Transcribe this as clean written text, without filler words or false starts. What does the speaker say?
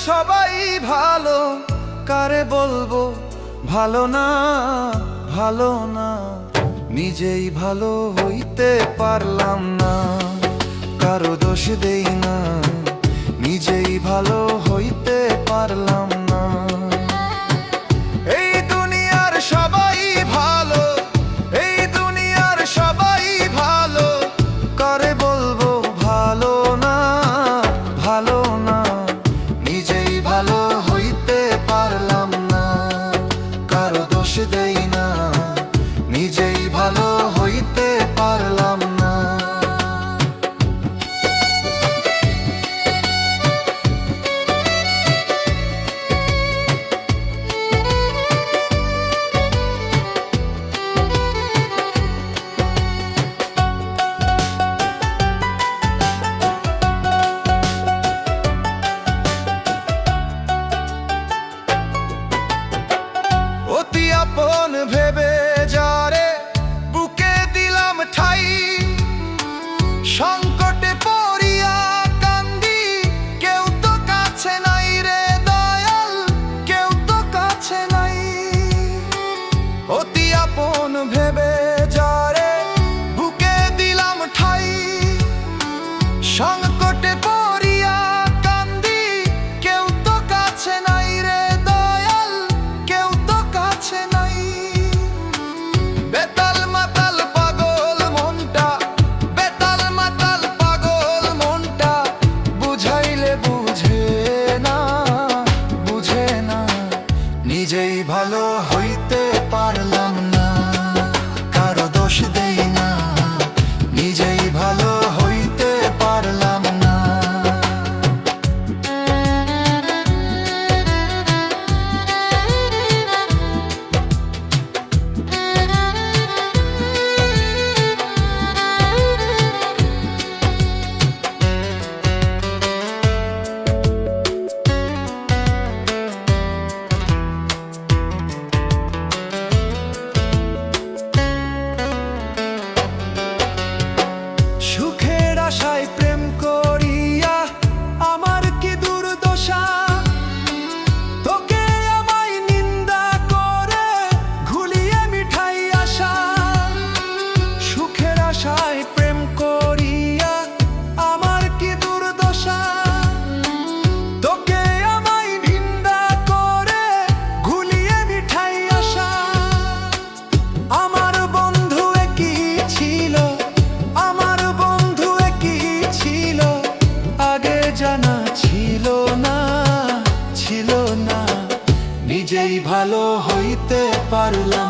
সবাই ভালো, কারে বলবো ভালো না, ভালো না। নিজেই ভালো হইতে পারলাম না, কারো দোষ দেই না, নিজেই ভালো হইতে পারলাম না। এই দুনিয়ার সবাই ভালো, এই দুনিয়ার সবাই ভালো, কারে বলবো ভালো না, ভালো না। নিজেই ভালো হইতে পারলাম না, কারো দোষ দেই না, নিজেই ভালো হইতে পারলাম না। অতি আপন ভেবে যারে বুকে দিলাম ঠাই, সংকটে পড়িয়া কান্দি, কেউ তো কাছে নাই রে দয়াল, কেউ তো কাছে নাই। অতি আপন ভেবে যারে বুকে দিলাম ঠাই, সংকটে পড়িয়া কান্দি, কেউ তো কাছে নাই রে দয়াল, কেউ তো কাছে নাই। বেতাল মাতাল পাগল মনটা, বেতাল মাতাল পাগল মনটা, বুঝাইলে বুঝে না, বুঝে না। নিজেই ভালো হইতে পারলাম না, কারো দোষ দেই না, নিজেই ভালো হইতে পারলাম না। সুখের আশায় প্রেম করিয়া আমার কি দুর্দশা, তোকে আমায় নিন্দা করে ঘুলিয়ে মিঠাই আশা। সুখের আশায় প্রেম করিয়া আমার কি দুর্দশা, তোকে আমায় নিন্দা করে ঘুলিয়ে মিঠাই আশা। আমার বন্ধু একই ছিল, আমার বন্ধু একই ছিল, আগে জানা ছিল না, ছিল না। নিজেই ভালো হইতে পারলাম